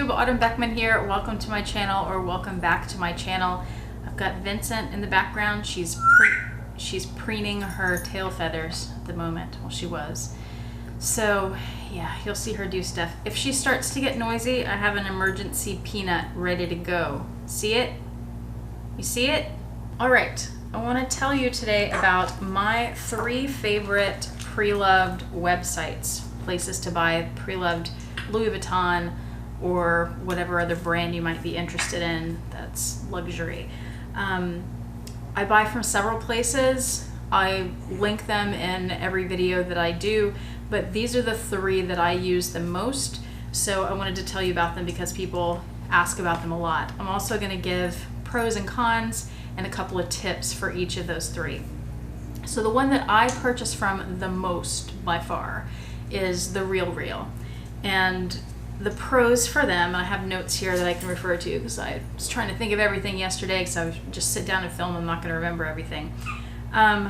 YouTube, Autumn Beckman here. Welcome to my channel, or welcome back to my channel. I've got Vincent in the background. She's preening her tail feathers at the moment. Well, she was. So yeah, you'll see her do stuff. If she starts to get noisy, I have an emergency peanut ready to go. See it? You see it? All right, I want to tell you today about my 3 favorite Preloved websites, places to buy Preloved Louis Vuitton or whatever other brand you might be interested in that's luxury. I buy from several places. I link them in every video that I do, but these are the 3 that I use the most, so I wanted to tell you about them because people ask about them a lot. I'm also going to give pros and cons and a couple of tips for each of those 3. So the one that I purchase from the most by far is The RealReal. And the pros for them, I have notes here that I can refer to because I was trying to think of everything yesterday because I would just sit down and film. I'm not going to remember everything. And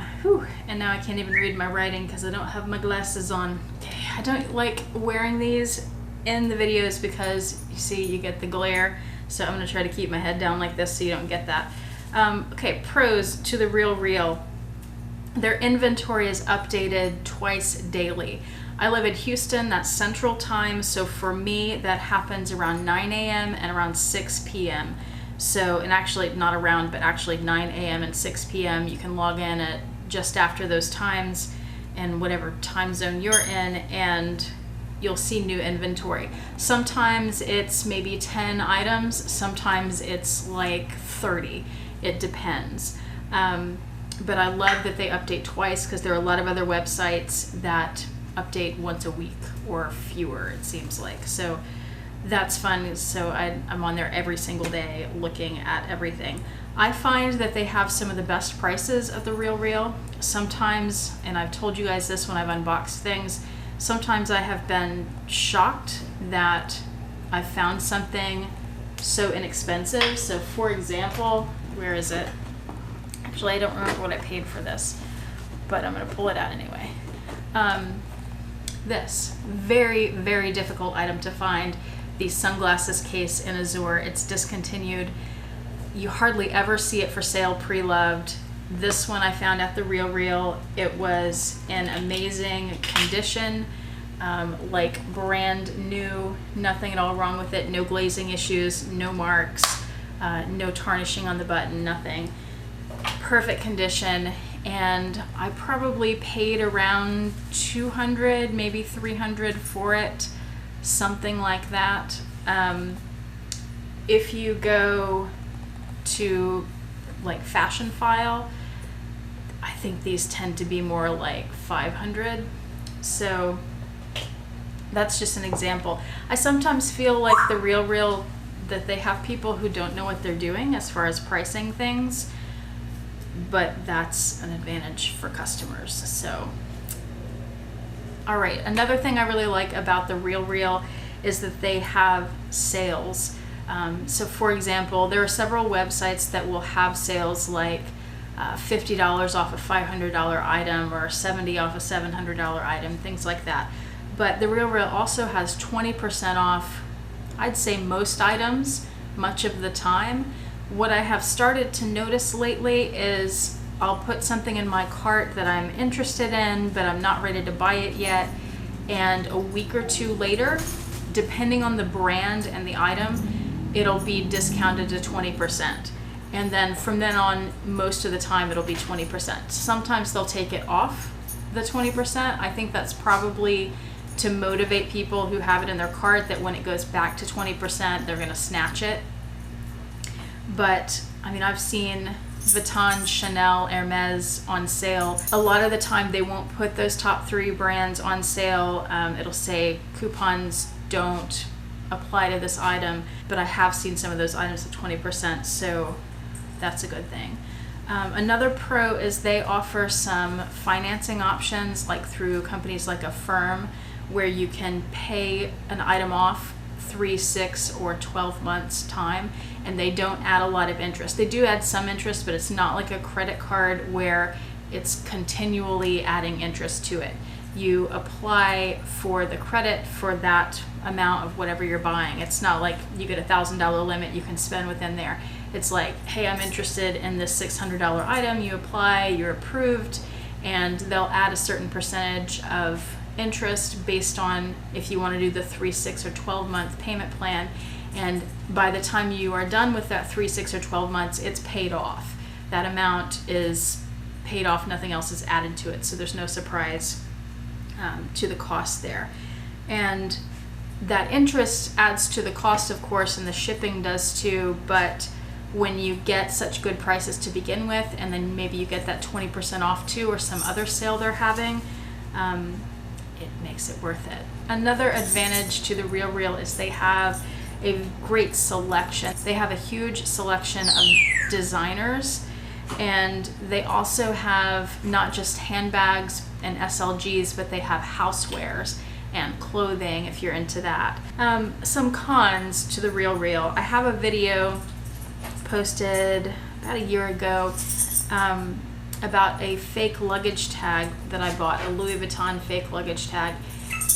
now I can't even read my writing because I don't have my glasses on. Okay, I don't like wearing these in the videos because you see you get the glare, so I'm going to try to keep my head down like this so you don't get that. Okay, pros to The RealReal. Their inventory is updated twice daily. I live in Houston, that's Central Time, so for me that happens around 9 a.m. and around 6 p.m. So, and actually not around, but actually 9 a.m. and 6 p.m. You can log in at just after those times in whatever time zone you're in, and you'll see new inventory. Sometimes it's maybe 10 items, sometimes it's like 30. It depends. But I love that they update twice because there are a lot of other websites that update once a week or fewer, it seems like. So that's fun. So I'm on there every single day looking at everything. I find that they have some of the best prices of The RealReal. Sometimes, and I've told you guys this when I've unboxed things, sometimes I have been shocked that I found something so inexpensive. So for example, where is it? Actually, I don't remember what I paid for this, but I'm going to pull it out anyway. This very, very difficult item to find, the sunglasses case in Azure. It's discontinued. You hardly ever see it for sale pre-loved. This one I found at The RealReal. It was in amazing condition, like brand new, nothing at all wrong with it, no glazing issues, no marks, no tarnishing on the button, nothing. Perfect condition, and I probably paid around $200, maybe $300 for it, something like that. If you go to like Fashionphile, I think these tend to be more like $500. So that's just an example. I sometimes feel like The RealReal, that they have people who don't know what they're doing as far as pricing things, but that's an advantage for customers. So, all right, another thing I really like about The RealReal is that they have sales. So for example, there are several websites that will have sales like $50 off a $500 item or $70 off a $700 item, things like that. But The RealReal also has 20% off, I'd say most items, much of the time. What I have started to notice lately is I'll put something in my cart that I'm interested in, but I'm not ready to buy it yet. And a week or 2 later, depending on the brand and the item, it'll be discounted to 20%. And then from then on, most of the time it'll be 20%. Sometimes they'll take it off the 20%. I think that's probably to motivate people who have it in their cart that when it goes back to 20%, they're gonna snatch it. But I mean, I've seen Vuitton, Chanel, Hermes on sale. A lot of the time they won't put those top 3 brands on sale. It'll say coupons don't apply to this item, but I have seen some of those items at 20%, so that's a good thing. Another pro is they offer some financing options, like through companies like Affirm, where you can pay an item off 3, 6, or 12 months time, and they don't add a lot of interest. They do add some interest, but it's not like a credit card where it's continually adding interest to it. you apply for the credit for that amount of whatever you're buying. It's not like you get $1,000 limit you can spend within there. It's like, hey, I'm interested in this $600 item. You apply, you're approved, and they'll add a certain percentage of interest based on if you want to do the 3, 6, or 12-month payment plan. And by the time you are done with that 3, 6, or 12 months, it's paid off. That amount is paid off, nothing else is added to it, so there's no surprise to the cost there. And that interest adds to the cost, of course, and the shipping does too, but when you get such good prices to begin with, and then maybe you get that 20% off too, or some other sale they're having, it makes it worth it. Another advantage to the RealReal is they have a great selection. They have a huge selection of designers, and they also have not just handbags and SLGs, but they have housewares and clothing if you're into that. Some cons to the RealReal. I have a video posted about a year ago about a fake luggage tag that I bought, a Louis Vuitton fake luggage tag,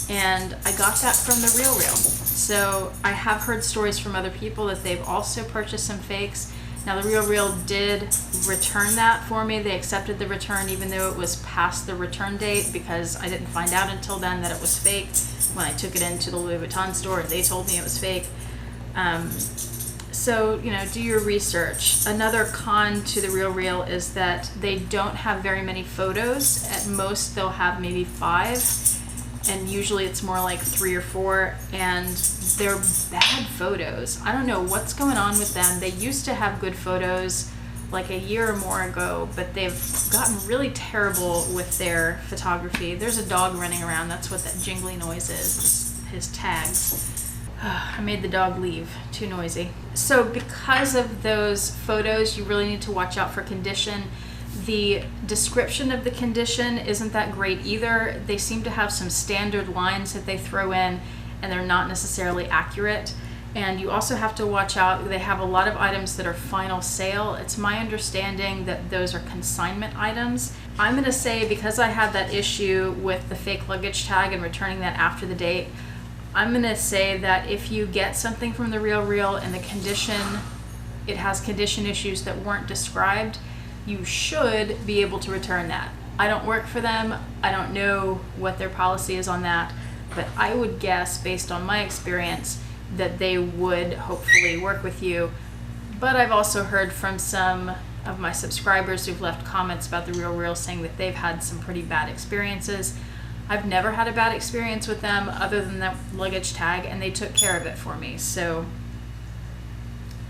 and I got that from the RealReal. So I have heard stories from other people that they've also purchased some fakes. Now the RealReal did return that for me. They accepted the return even though it was past the return date, because I didn't find out until then that it was fake when I took it into the Louis Vuitton store and they told me it was fake. So, you know, do your research. Another con to the RealReal is that they don't have very many photos. At most, they'll have maybe 5, and usually it's more like 3 or 4, and they're bad photos. I don't know what's going on with them. They used to have good photos like a year or more ago, but they've gotten really terrible with their photography. There's a dog running around. That's what that jingly noise is, his tags. I made the dog leave, too noisy. So because of those photos, you really need to watch out for condition. The description of the condition isn't that great either. They seem to have some standard lines that they throw in, and they're not necessarily accurate. And you also have to watch out, they have a lot of items that are final sale. It's my understanding that those are consignment items. I'm gonna say, because I had that issue with the fake luggage tag and returning that after the date, I'm gonna say that if you get something from the RealReal and the condition, it has condition issues that weren't described, you should be able to return that. I don't work for them. I don't know what their policy is on that, but I would guess, based on my experience, that they would hopefully work with you. But I've also heard from some of my subscribers who've left comments about the RealReal saying that they've had some pretty bad experiences. I've never had a bad experience with them other than that luggage tag, and they took care of it for me. So,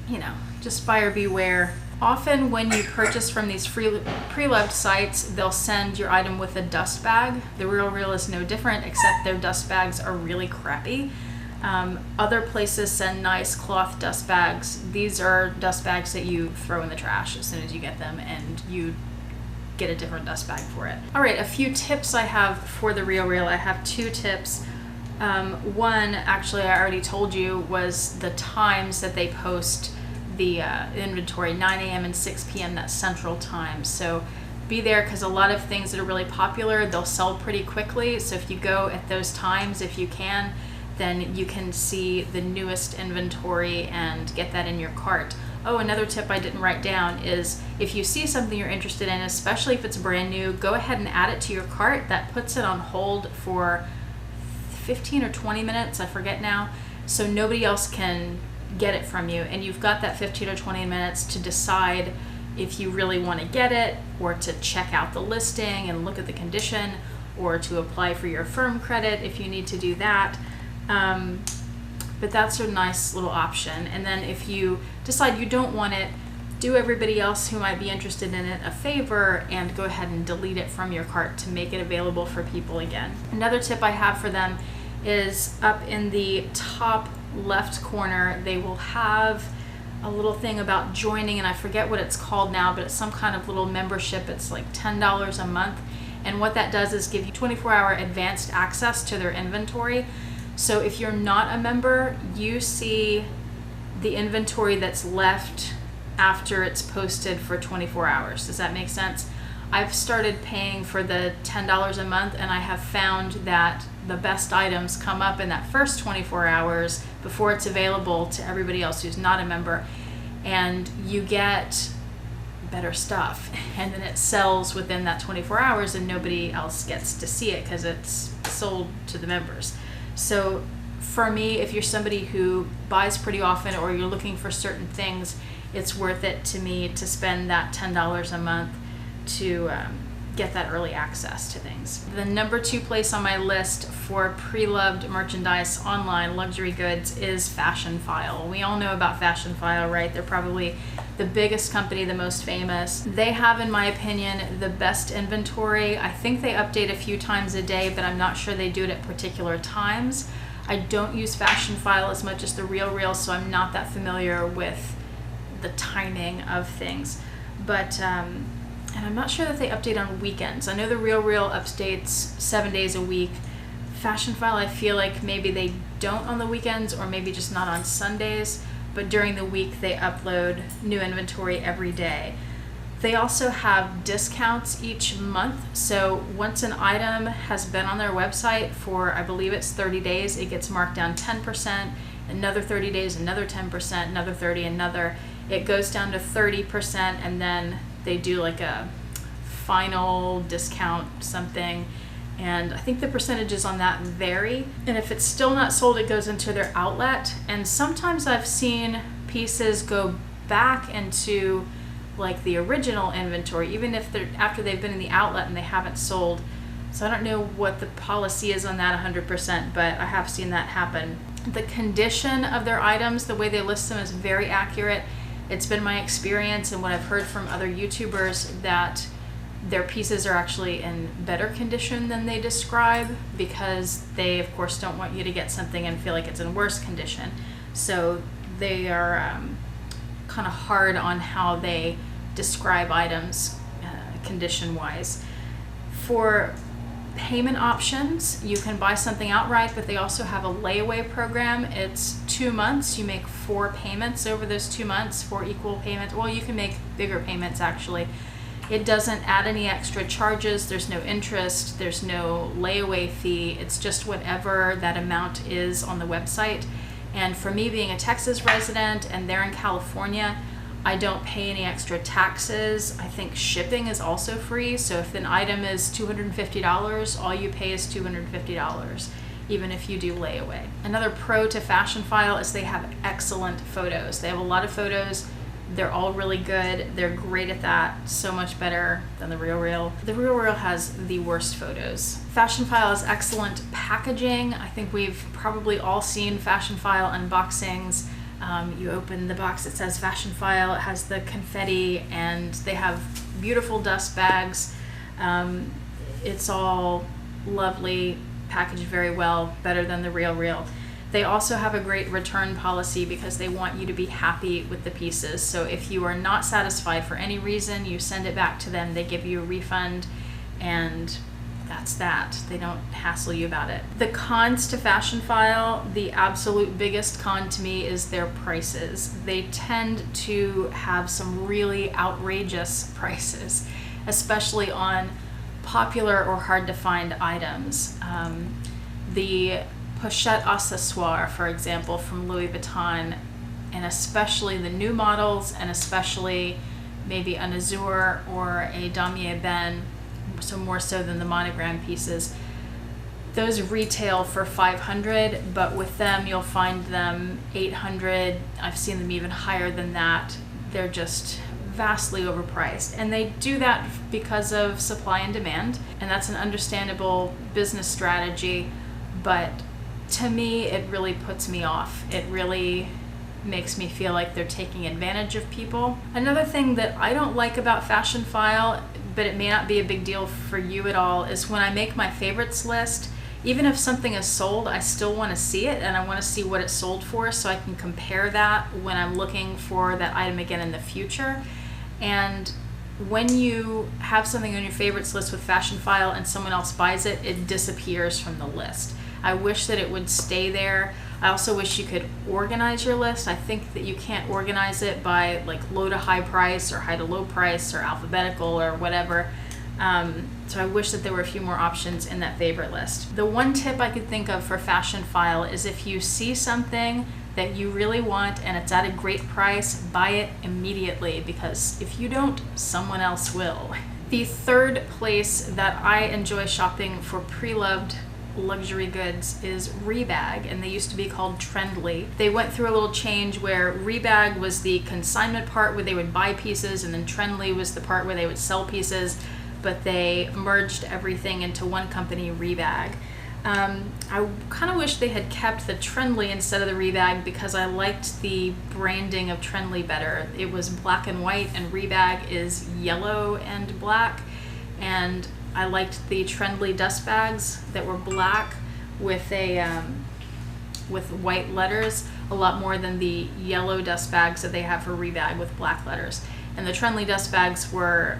you know, just buyer beware. Often when you purchase from these Preloved sites, they'll send your item with a dust bag. The RealReal is no different, except their dust bags are really crappy. Other places send nice cloth dust bags. These are dust bags that you throw in the trash as soon as you get them, and you get a different dust bag for it. All right, a few tips I have for the RealReal. I have 2 tips. One, actually, I already told you, was the times that they post the inventory, 9 a.m. and 6 p.m. That's Central Time. So be there, because a lot of things that are really popular, they'll sell pretty quickly. So if you go at those times, if you can, then you can see the newest inventory and get that in your cart. Oh, another tip I didn't write down is, if you see something you're interested in, especially if it's brand new, go ahead and add it to your cart. That puts it on hold for 15 or 20 minutes, I forget now, so nobody else can get it from you. And you've got that 15 or 20 minutes to decide if you really want to get it, or to check out the listing and look at the condition, or to apply for your firm credit if you need to do that. But that's a nice little option. And then if you decide you don't want it, do everybody else who might be interested in it a favor and go ahead and delete it from your cart to make it available for people again. Another tip I have for them is up in the top left corner, they will have a little thing about joining, and I forget what it's called now, but it's some kind of little membership. It's like $10 a month. And what that does is give you 24-hour advanced access to their inventory. So if you're not a member, you see the inventory that's left after it's posted for 24 hours. Does that make sense? I've started paying for the $10 a month, and I have found that the best items come up in that first 24 hours before it's available to everybody else who's not a member, and you get better stuff, and then it sells within that 24 hours and nobody else gets to see it because it's sold to the members. So for me, if you're somebody who buys pretty often or you're looking for certain things, it's worth it to me to spend that $10 a month to get that early access to things. The number 2 place on my list for pre-loved merchandise online, luxury goods, is Fashionphile. We all know about Fashionphile, right? They're probably the biggest company, the most famous. They have, in my opinion, the best inventory. I think they update a few times a day, but I'm not sure they do it at particular times. I don't use Fashionphile as much as the RealReal, so I'm not that familiar with the timing of things. But and I'm not sure that they update on weekends. I know the RealReal updates 7 days a week. Fashionphile, I feel like maybe they don't on the weekends, or maybe just not on Sundays, but during the week they upload new inventory every day. They also have discounts each month, so once an item has been on their website for, I believe it's 30 days, it gets marked down 10%, another 30 days, another 10%, another 30, another. It goes down to 30%, and then they do like a final discount something, and I think the percentages on that vary. And if it's still not sold, it goes into their outlet, and sometimes I've seen pieces go back into like the original inventory, even if they're after they've been in the outlet and they haven't sold. So I don't know what the policy is on that 100%, but I have seen that happen. The condition of their items, the way they list them, is very accurate. It's been my experience and what I've heard from other YouTubers that their pieces are actually in better condition than they describe, because they of course don't want you to get something and feel like it's in worse condition. So they are kind of hard on how they describe items condition wise. For payment options, you can buy something outright, but they also have a layaway program. It's 2 months. You make 4 payments over those 2 months, 4 equal payments. Well, you can make bigger payments actually. It doesn't add any extra charges. There's no interest. There's no layaway fee. It's just whatever that amount is on the website. And for me, being a Texas resident and they're in California, I don't pay any extra taxes. I think shipping is also free. So if an item is $250, all you pay is $250, even if you do layaway. Another pro to Fashionphile is they have excellent photos. They have a lot of photos. They're all really good. They're great at that. So much better than the RealReal. The RealReal has the worst photos. Fashionphile has excellent packaging. I think we've probably all seen Fashionphile unboxings. You open the box, it says Fashionphile, it has the confetti, and they have beautiful dust bags. It's all lovely, packaged very well, better than the RealReal. They also have a great return policy because they want you to be happy with the pieces. So if you are not satisfied for any reason, you send it back to them, they give you a refund, and that's that. They don't hassle you about it. The cons to Fashionphile, the absolute biggest con to me is their prices. They tend to have some really outrageous prices, especially on popular or hard to find items. The pochette accessoire, for example, from Louis Vuitton, and especially the new models, and especially maybe an Azur or a Damier Ben, so more so than the monogram pieces. Those retail for $500, but with them you'll find them $800. I've seen them even higher than that. They're just vastly overpriced, and they do that because of supply and demand, and that's an understandable business strategy, but to me it really puts me off. It really makes me feel like they're taking advantage of people. Another thing that I don't like about Fashionphile, but it may not be a big deal for you at all, is when I make my favorites list, even if something is sold, I still want to see it, and I want to see what it's sold for so I can compare that when I'm looking for that item again in the future. And when you have something on your favorites list with Fashionphile and someone else buys it, it disappears from the list. I wish that it would stay there. I also wish you could organize your list. I think that you can't organize it by like low to high price or high to low price or alphabetical or whatever. So I wish that there were a few more options in that favorite list. The one tip I could think of for Fashionphile is if you see something that you really want and it's at a great price, buy it immediately, because if you don't, someone else will. The third place that I enjoy shopping for pre-loved luxury goods is Rebag, and they used to be called Trendly. They went through a little change where Rebag was the consignment part where they would buy pieces, and then Trendly was the part where they would sell pieces, but they merged everything into one company, Rebag. I kind of wish they had kept the Trendly instead of the Rebag, because I liked the branding of Trendly better. It was black and white, and Rebag is yellow and black, and I liked the Trendly dust bags that were black with with white letters a lot more than the yellow dust bags that they have for Rebag with black letters. And the Trendly dust bags were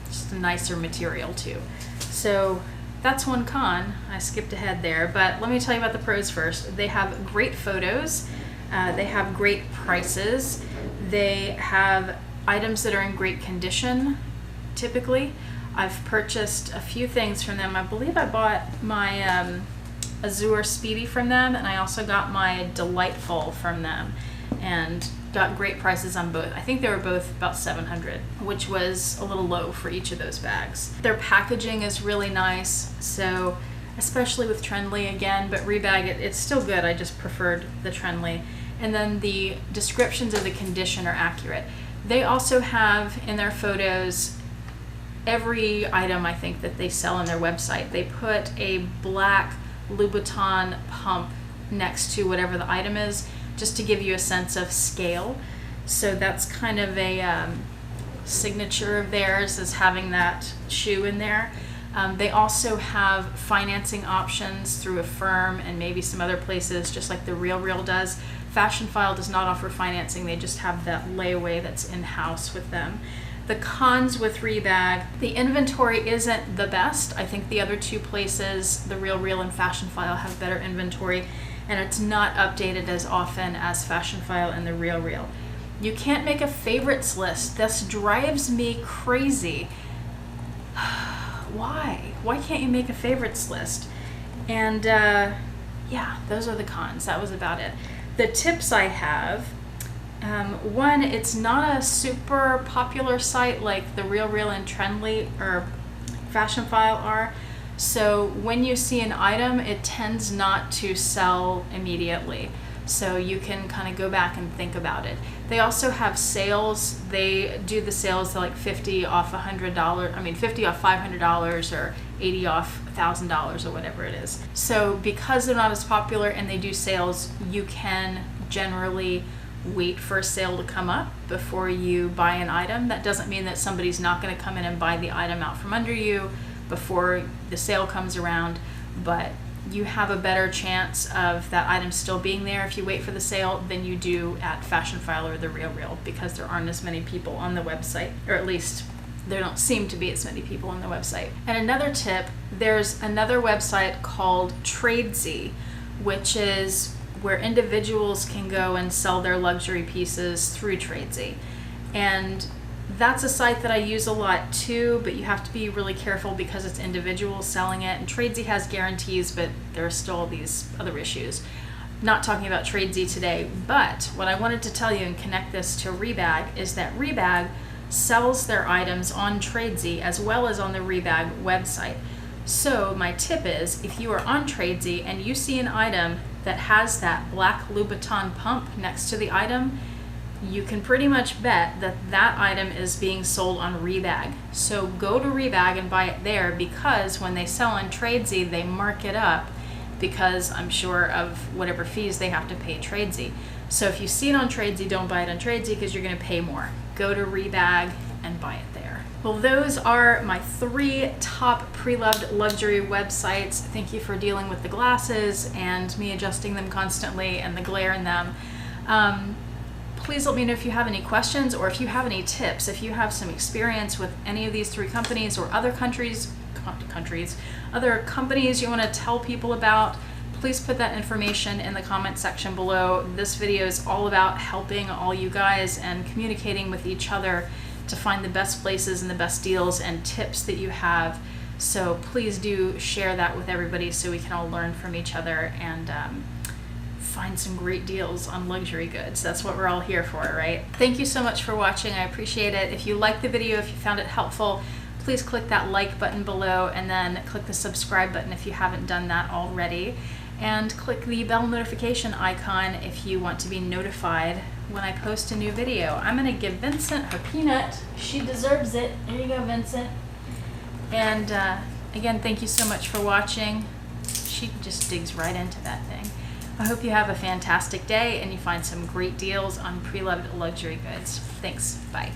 just a nicer material too. So that's one con. I skipped ahead there, but let me tell you about the pros first. They have great photos. They have great prices. They have items that are in great condition, typically. I've purchased a few things from them. I believe I bought my Azure Speedy from them, and I also got my Delightful from them, and got great prices on both. I think they were both about $700, which was a little low for each of those bags. Their packaging is really nice, so especially with Trendly again, but Rebag, it's still good. I just preferred the Trendly. And then the descriptions of the condition are accurate. They also have in their photos every item I think that they sell on their website. They put a black Louboutin pump next to whatever the item is, just to give you a sense of scale. So that's kind of a signature of theirs, is having that shoe in there. They also have financing options through a firm and maybe some other places, just like the RealReal does. Fashionphile does not offer financing. They just have that layaway that's in-house with them. The cons with Rebag, the inventory isn't the best. I think the other two places, the RealReal and Fashionphile, have better inventory, and it's not updated as often as Fashionphile and the RealReal. You can't make a favorites list. This drives me crazy. Why? Why can't you make a favorites list? And yeah, those are the cons. That was about it. The tips I have, one, it's not a super popular site like the RealReal and Trendly or Fashionphile are. So when you see an item, it tends not to sell immediately. So you can kind of go back and think about it. They also have sales. They do the sales like 50 off $100, 50 off $500 or 80 off $1,000 or whatever it is. So because they're not as popular and they do sales, you can generally wait for a sale to come up before you buy an item. That doesn't mean that somebody's not going to come in and buy the item out from under you before the sale comes around, but you have a better chance of that item still being there if you wait for the sale than you do at Fashionphile or the RealReal, because there aren't as many people on the website, or at least there don't seem to be as many people on the website. And another tip, there's another website called Tradesy, which is where individuals can go and sell their luxury pieces through Tradesy. And that's a site that I use a lot too, but you have to be really careful because it's individuals selling it. And Tradesy has guarantees, but there are still these other issues. Not talking about Tradesy today, but what I wanted to tell you and connect this to Rebag is that Rebag sells their items on Tradesy as well as on the Rebag website. So my tip is, if you are on Tradesy and you see an item that has that black Louboutin pump next to the item, you can pretty much bet that that item is being sold on Rebag. So go to Rebag and buy it there, because when they sell on Tradesy, they mark it up because I'm sure of whatever fees they have to pay Tradesy. So if you see it on Tradesy, don't buy it on Tradesy because you're going to pay more. Go to Rebag and buy it there. Well, those are my 3 top pre-loved luxury websites. Thank you for dealing with the glasses and me adjusting them constantly and the glare in them. Please let me know if you have any questions or if you have any tips. If you have some experience with any of these 3 companies or other other companies you want to tell people about, please put that information in the comment section below. This video is all about helping all you guys and communicating with each other to find the best places and the best deals and tips that you have. So please do share that with everybody so we can all learn from each other and find some great deals on luxury goods. That's what we're all here for, right? Thank you so much for watching. I appreciate it. If you liked the video, if you found it helpful, please click that like button below and then click the subscribe button if you haven't done that already. And click the bell notification icon if you want to be notified when I post a new video. I'm gonna give Vincent her peanut. She deserves it. There you go, Vincent. And again, thank you so much for watching. She just digs right into that thing. I hope you have a fantastic day and you find some great deals on Preloved luxury goods. Thanks, bye.